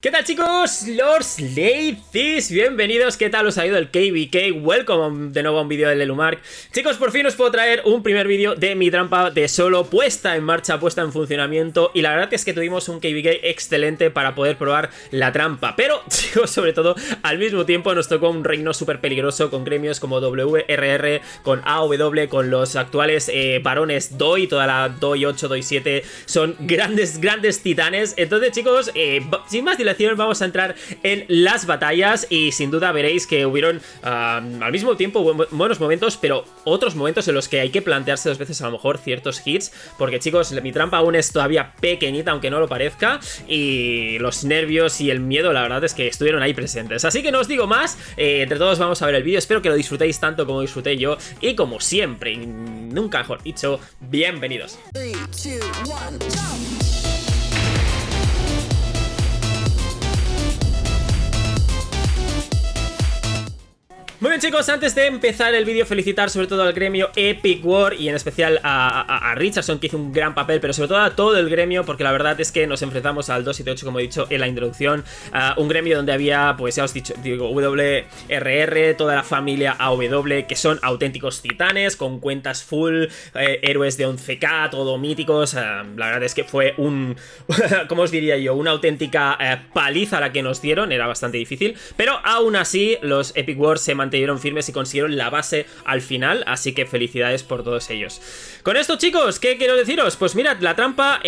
¿Qué tal, chicos? Los Lazies, bienvenidos. ¿Qué tal os ha ido el KVK? Welcome de nuevo a un vídeo del Lelumark. Chicos, por fin os puedo traer un primer vídeo de mi trampa de solo puesta en marcha, puesta en funcionamiento. Y la verdad es que tuvimos un KVK excelente para poder probar la trampa. Pero, chicos, sobre todo, al mismo tiempo nos tocó un reino súper peligroso con gremios como WRR, con AW, con los actuales varones DOI, toda la DOI 8, DOI 7. Son grandes titanes. Entonces, chicos, sin más dilación, vamos a entrar en las batallas y sin duda veréis que hubieron al mismo tiempo buenos momentos, pero otros momentos en los que hay que plantearse dos veces a lo mejor ciertos hits, porque, chicos, mi trampa aún es todavía pequeñita, aunque no lo parezca, y los nervios y el miedo, la verdad es que estuvieron ahí presentes. Así que no os digo más, entre todos vamos a ver el vídeo, espero que lo disfrutéis tanto como disfruté yo, y como siempre, nunca mejor dicho, bienvenidos. 3, 2, 1, jump! Muy bien, chicos, antes de empezar el vídeo, felicitar sobre todo al gremio Epic War y en especial a Richardson, que hizo un gran papel, pero sobre todo a todo el gremio, porque la verdad es que nos enfrentamos al 278, como he dicho en la introducción, un gremio donde había, pues ya os digo, WRR, toda la familia AW, que son auténticos titanes, con cuentas full, héroes de 11k, todo míticos. La verdad es que fue ¿cómo os diría yo? Una auténtica paliza la que nos dieron, era bastante difícil, pero aún así los Epic War se mantuvieron firmes y consiguieron la base al final, así que felicidades por todos ellos. Con esto, chicos, ¿qué quiero deciros? Pues mirad, la trampa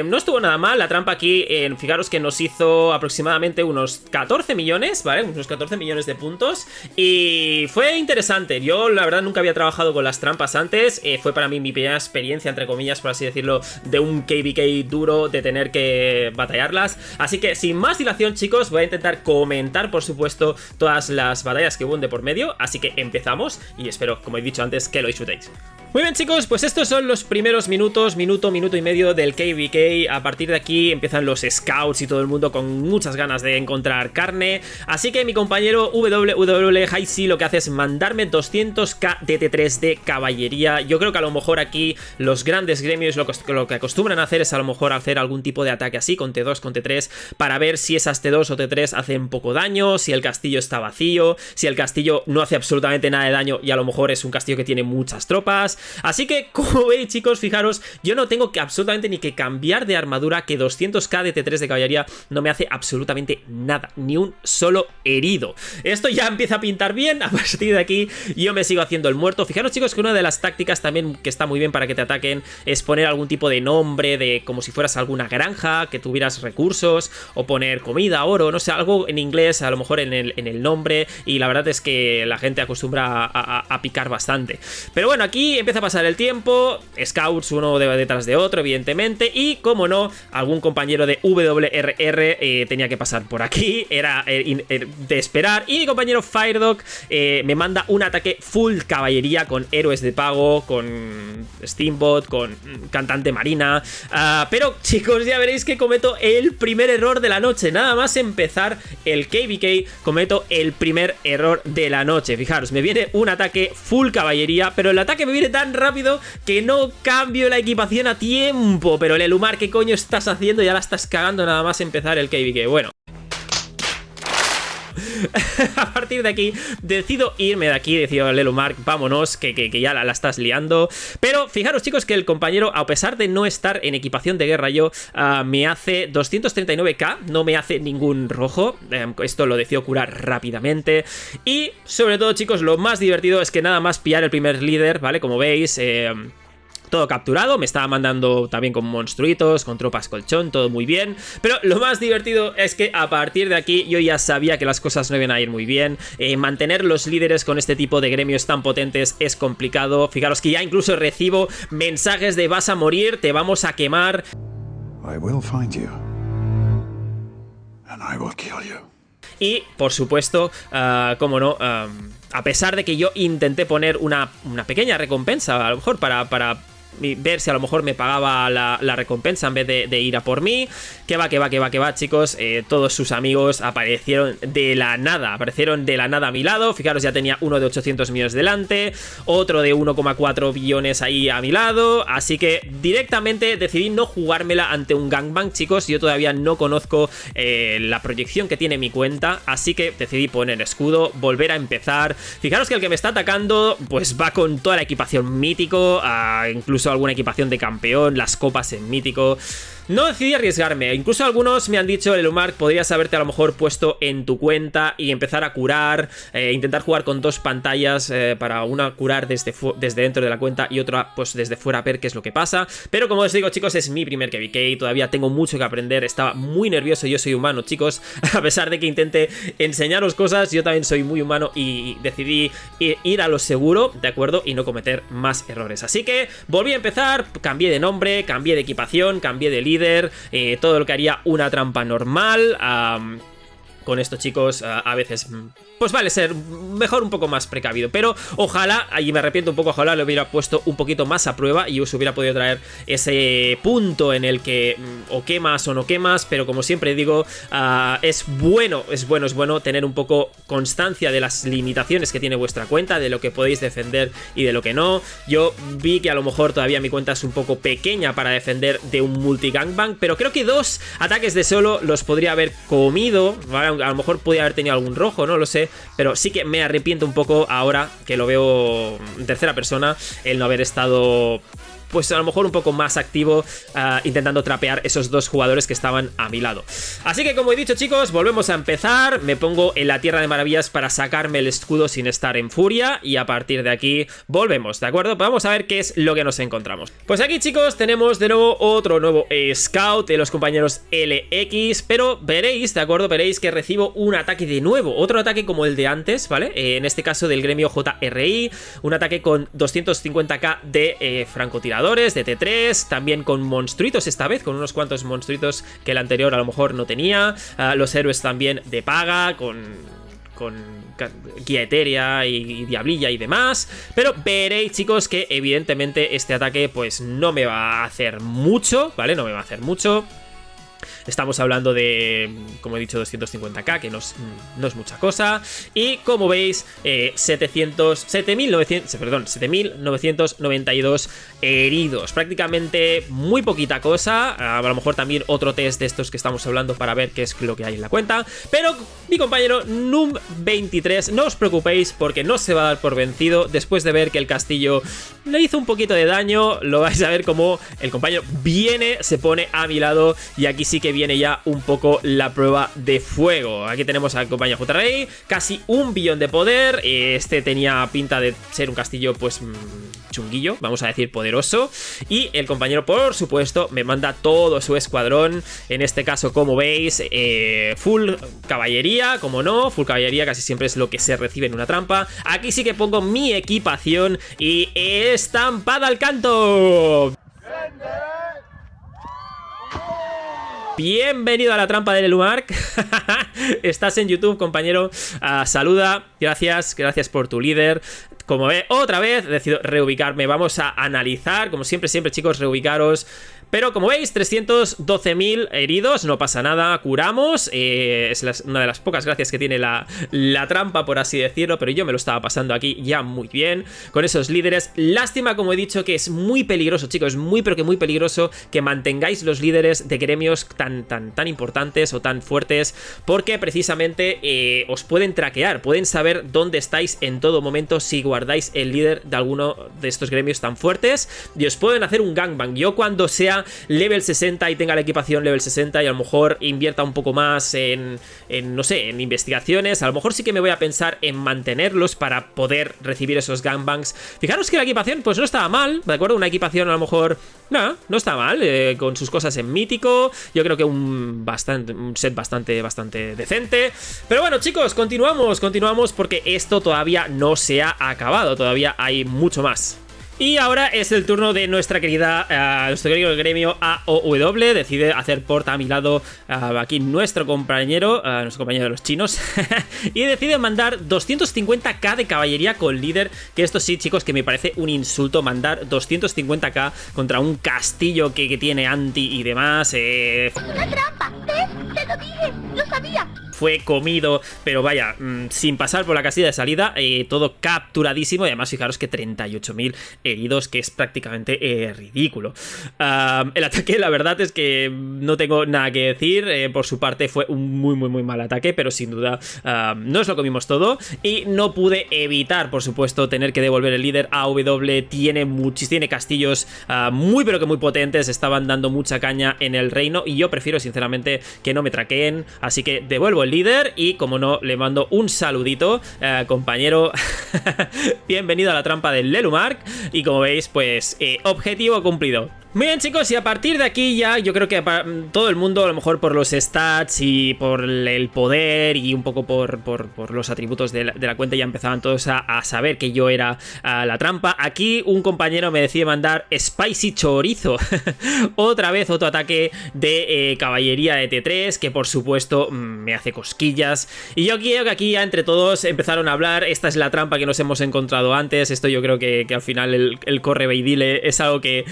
no estuvo nada mal. La trampa aquí, fijaros que nos hizo aproximadamente unos 14 millones, ¿vale? Unos 14 millones de puntos y fue interesante. Yo, la verdad, nunca había trabajado con las trampas antes. Fue para mí mi primera experiencia, entre comillas, por así decirlo, de un KVK duro, de tener que batallarlas. Así que, sin más dilación, chicos, voy a intentar comentar, por supuesto, todas las batallas que hubo de por medio, así que empezamos y espero, como he dicho antes, que lo disfrutéis. Muy bien, chicos, pues estos son los primeros minuto y medio del KVK. A partir de aquí empiezan los scouts y todo el mundo con muchas ganas de encontrar carne. Así que mi compañero WWL Haisi lo que hace es mandarme 200k de T3 de caballería. Yo creo que a lo mejor aquí los grandes gremios lo que acostumbran a hacer es a lo mejor hacer algún tipo de ataque así, con T2, con T3, para ver si esas T2 o T3 hacen poco daño, si el castillo está vacío, si el castillo no hace absolutamente nada de daño y a lo mejor es un castillo que tiene muchas tropas. Así que, como veis, chicos, fijaros, yo no tengo que absolutamente ni que cambiar de armadura, que 200k de T3 de caballería no me hace absolutamente nada, ni un solo herido. Esto ya empieza a pintar bien. A partir de aquí yo me sigo haciendo el muerto. Fijaros, chicos, que una de las tácticas también que está muy bien para que te ataquen es poner algún tipo de nombre, de como si fueras alguna granja, que tuvieras recursos, o poner comida, oro, no sé, algo en inglés, a lo mejor en el nombre, y la verdad es que la gente acostumbra a picar bastante. Pero bueno, aquí empieza a pasar el tiempo, scouts uno detrás de otro, evidentemente, y como no, algún compañero de WRR tenía que pasar por aquí, era de esperar, y mi compañero Firedog me manda un ataque full caballería con héroes de pago, con Steamboat, con cantante marina, pero, chicos, ya veréis que cometo el primer error de la noche. Nada más empezar el KVK cometo el primer error de la noche. Fijaros, me viene un ataque full caballería, pero el ataque me viene tan rápido que no cambio la equipación a tiempo. Pero Lelumar, ¿qué coño estás haciendo? Ya la estás cagando nada más empezar el KVK. Bueno, a partir de aquí decido irme de aquí, decido Lelumar, vámonos, que ya la estás liando. Pero fijaros, chicos, que el compañero, a pesar de no estar en equipación de guerra yo, me hace 239k, no me hace ningún rojo. Esto lo decido curar rápidamente. Y sobre todo, chicos, lo más divertido es que nada más pillar el primer líder, ¿vale? Como veis, todo capturado, me estaba mandando también con monstruitos, con tropas colchón, todo muy bien. Pero lo más divertido es que a partir de aquí yo ya sabía que las cosas no iban a ir muy bien. Mantener los líderes con este tipo de gremios tan potentes es complicado. Fijaros que ya incluso recibo mensajes de vas a morir, te vamos a quemar. I will find you, and I will kill you. Y, por supuesto, como no, a pesar de que yo intenté poner una pequeña recompensa, a lo mejor para ver si a lo mejor me pagaba la recompensa en vez de ir a por mí. Que va, chicos. Todos sus amigos aparecieron de la nada a mi lado. Fijaros, ya tenía uno de 800 millones delante, otro de 1,4 billones ahí a mi lado. Así que directamente decidí no jugármela ante un gangbang, chicos. Yo todavía no conozco la proyección que tiene mi cuenta, así que decidí poner escudo, volver a empezar. Fijaros que el que me está atacando pues va con toda la equipación mítico, incluso alguna equipación de campeón, las copas en mítico. No decidí arriesgarme, incluso algunos me han dicho, Lelumark, podrías haberte a lo mejor puesto en tu cuenta y empezar a curar, intentar jugar con dos pantallas, para una curar desde dentro de la cuenta y otra pues desde fuera, a ver qué es lo que pasa. Pero como os digo, chicos, es mi primer KVK, todavía tengo mucho que aprender, estaba muy nervioso, yo soy humano, chicos, a pesar de que intente enseñaros cosas, yo también soy muy humano y decidí ir a lo seguro, ¿de acuerdo? Y no cometer más errores. Así que volví a empezar, cambié de nombre, cambié de equipación, cambié de líder. Todo lo que haría una trampa normal. Con esto, chicos, a veces pues vale ser mejor un poco más precavido, pero ojalá, y me arrepiento un poco, ojalá lo hubiera puesto un poquito más a prueba y os hubiera podido traer ese punto en el que o quemas o no quemas. Pero como siempre digo, es bueno tener un poco constancia de las limitaciones que tiene vuestra cuenta, de lo que podéis defender y de lo que no. Yo vi que a lo mejor todavía mi cuenta es un poco pequeña para defender de un multi gangbang, pero creo que 2 ataques de solo los podría haber comido, ¿vale? A lo mejor podría haber tenido algún rojo, no lo sé, pero sí que me arrepiento un poco ahora que lo veo en tercera persona, el no haber estado pues a lo mejor un poco más activo, intentando trapear esos dos jugadores que estaban a mi lado. Así que como he dicho, chicos, volvemos a empezar. Me pongo en la Tierra de Maravillas para sacarme el escudo sin estar en furia, y a partir de aquí volvemos, ¿de acuerdo? Pues vamos a ver qué es lo que nos encontramos. Pues aquí, chicos, tenemos de nuevo otro nuevo scout de los compañeros LX, pero veréis, ¿de acuerdo? Veréis que recibo un ataque de nuevo, otro ataque como el de antes, ¿vale? En este caso del gremio JRI, un ataque con 250k de francotiradores, de T3, también con monstruitos esta vez, con unos cuantos monstruitos que el anterior a lo mejor no tenía. Los héroes también de paga, con guía etérea y diablilla y demás. Pero veréis, chicos, que evidentemente este ataque pues no me va a hacer mucho, ¿vale? No me va a hacer mucho. Estamos hablando de, como he dicho, 250k, que no es mucha cosa. Y como veis, 7.992 heridos. Prácticamente muy poquita cosa. A lo mejor también otro test de estos que estamos hablando para ver qué es lo que hay en la cuenta. Pero mi compañero Num23, no os preocupéis porque no se va a dar por vencido. Después de ver que el castillo le hizo un poquito de daño, lo vais a ver como el compañero viene, se pone a mi lado, y aquí sí que viene ya un poco la prueba de fuego. Aquí tenemos al compañero JRI, casi 1 billón de poder. Este tenía pinta de ser un castillo pues chunguillo, vamos a decir poderoso. Y el compañero, por supuesto, me manda todo su escuadrón. En este caso, como veis, full caballería, como no, full caballería casi siempre es lo que se recibe en una trampa. Aquí sí que pongo mi equipación y estampada al canto. Bienvenido a la trampa de Lelumark. Estás en YouTube, compañero. Saluda, gracias por tu líder. Como ve, otra vez decido reubicarme. Vamos a analizar, como siempre, chicos, reubicaros. Pero como veis, 312.000 heridos, no pasa nada, curamos. Es una de las pocas gracias que tiene la trampa, por así decirlo. Pero yo me lo estaba pasando aquí ya muy bien con esos líderes. Lástima, como he dicho, que es muy peligroso, chicos, pero que muy peligroso que mantengáis los líderes de gremios tan importantes o tan fuertes, porque precisamente os pueden traquear, pueden saber dónde estáis en todo momento si guardáis el líder de alguno de estos gremios tan fuertes, y os pueden hacer un gangbang. Yo cuando sea level 60 y tenga la equipación level 60 y a lo mejor invierta un poco más en no sé, en investigaciones, a lo mejor sí que me voy a pensar en mantenerlos para poder recibir esos gangbangs. Fijaros que la equipación pues no estaba mal, ¿de acuerdo? Una equipación a lo mejor no está mal, con sus cosas en mítico. Yo creo que un set bastante decente. Pero bueno, chicos, continuamos porque esto todavía no se ha acabado, todavía hay mucho más. Y ahora es el turno de nuestro querido gremio AOW. Decide hacer porta a mi lado aquí nuestro compañero de los chinos. Y decide mandar 250k de caballería con líder. Que esto sí, chicos, que me parece un insulto mandar 250k contra un castillo que tiene anti y demás. ¡Es una trampa! ¿Ves? ¡Te lo dije! ¡Lo sabía! Fue comido, pero vaya, sin pasar por la casilla de salida, todo capturadísimo. Y además fijaros que 38.000 heridos, que es prácticamente ridículo. El ataque, la verdad es que no tengo nada que decir. Por su parte fue un muy mal ataque, pero sin duda nos lo comimos todo. Y no pude evitar, por supuesto, tener que devolver el líder. AOW tiene castillos muy pero que muy potentes. Estaban dando mucha caña en el reino y yo prefiero sinceramente que no me traqueen. Así que devuelvo el líder y, como no, le mando un saludito, compañero. Bienvenido a la trampa del Lelumark. Y como veis, pues objetivo cumplido. Muy bien, chicos, y a partir de aquí ya yo creo que todo el mundo, a lo mejor por los stats y por el poder y un poco por los atributos de la cuenta, ya empezaban todos a saber que yo era la trampa. Aquí un compañero me decide mandar Spicy Chorizo. Otra vez otro ataque de caballería de T3, que por supuesto me hace cosquillas. Y yo quiero que aquí ya entre todos empezaron a hablar. Esta es la trampa que nos hemos encontrado antes. Esto yo creo que al final el corre ve y dile es algo que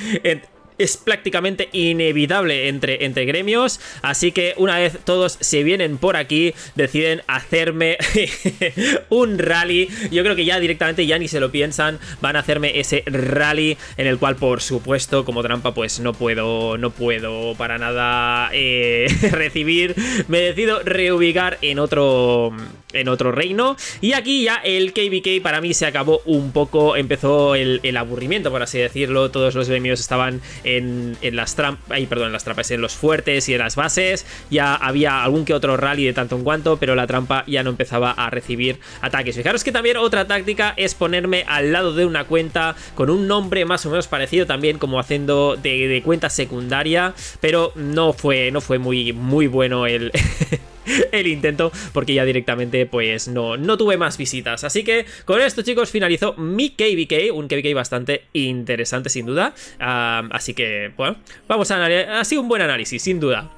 es prácticamente inevitable entre gremios. Así que una vez todos se vienen por aquí, deciden hacerme un rally. Yo creo que ya directamente, ya ni se lo piensan, van a hacerme ese rally, en el cual por supuesto como trampa pues no puedo para nada recibir. Me decido reubicar en otro reino. Y aquí ya el KVK para mí se acabó un poco. Empezó el aburrimiento, por así decirlo. Todos los gremios estaban en las trampas, en los fuertes y en las bases. Ya había algún que otro rally de tanto en cuanto, pero la trampa ya no empezaba a recibir ataques. Fijaros que también otra táctica es ponerme al lado de una cuenta con un nombre más o menos parecido, también como haciendo de cuenta secundaria, pero no fue muy bueno el intento, porque ya directamente pues no tuve más visitas. Así que con esto, chicos, finalizó mi KVK, un KVK bastante interesante sin duda. Así que bueno, vamos a analizar. Ha sido un buen análisis sin duda.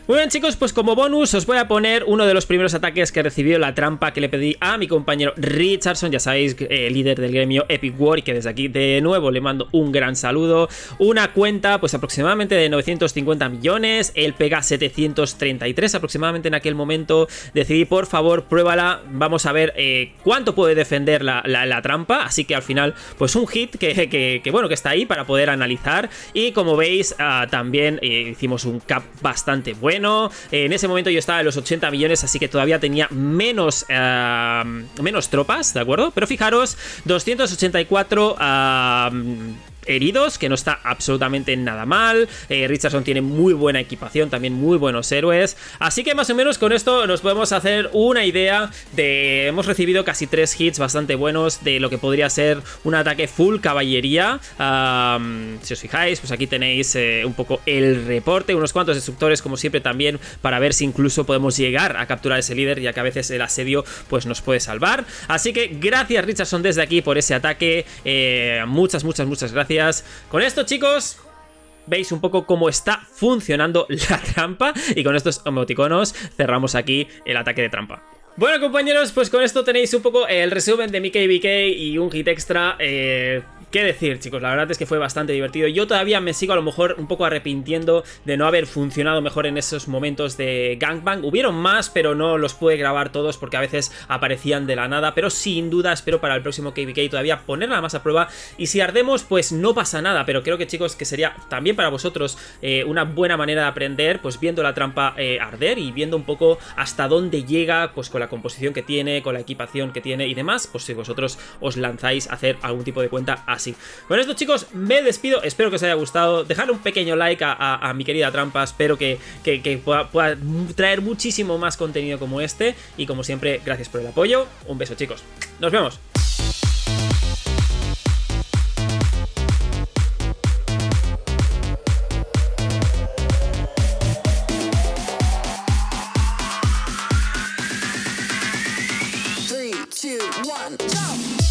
Muy bien, chicos, pues como bonus os voy a poner uno de los primeros ataques que recibió la trampa que le pedí a mi compañero Richardson, ya sabéis, líder del gremio Epic War, y que desde aquí de nuevo le mando un gran saludo. Una cuenta pues aproximadamente de 950 millones, él pega 733 aproximadamente en aquel momento. Decidí, por favor, pruébala, vamos a ver cuánto puede defender la trampa. Así que al final pues un hit que bueno, que está ahí para poder analizar. Y como veis también hicimos un cap bastante bueno. En ese momento yo estaba en los 80 millones, así que todavía tenía menos tropas, ¿de acuerdo? Pero fijaros, 284 heridos, que no está absolutamente nada mal. Richardson tiene muy buena equipación, también muy buenos héroes. Así que más o menos con esto nos podemos hacer una idea de... Hemos recibido casi 3 hits bastante buenos de lo que podría ser un ataque full caballería. Si os fijáis, pues aquí tenéis un poco el reporte, unos cuantos destructores como siempre también, para ver si incluso podemos llegar a capturar ese líder, ya que a veces el asedio pues nos puede salvar. Así que gracias, Richardson, desde aquí por ese ataque. Muchas gracias. Con esto, chicos, veis un poco cómo está funcionando la trampa, y con estos emoticonos cerramos aquí el ataque de trampa. Bueno, compañeros, pues con esto tenéis un poco el resumen de mi KVK y un hit extra. ¿Qué decir, chicos? La verdad es que fue bastante divertido. Yo todavía me sigo a lo mejor un poco arrepintiendo de no haber funcionado mejor en esos momentos de gangbang. Hubieron más, pero no los pude grabar todos porque a veces aparecían de la nada. Pero sin duda espero para el próximo KVK todavía ponerla más a prueba. Y si ardemos, pues no pasa nada. Pero creo que, chicos, que sería también para vosotros una buena manera de aprender, pues viendo la trampa arder y viendo un poco hasta dónde llega, pues con la composición que tiene, con la equipación que tiene y demás. Pues si vosotros os lanzáis a hacer algún tipo de cuenta así. Con esto, chicos, me despido. Espero que os haya gustado. Dejad un pequeño like a mi querida trampa. Espero que pueda traer muchísimo más contenido como este. Y como siempre, gracias por el apoyo. Un beso, chicos. Nos vemos. Three, two, one, jump!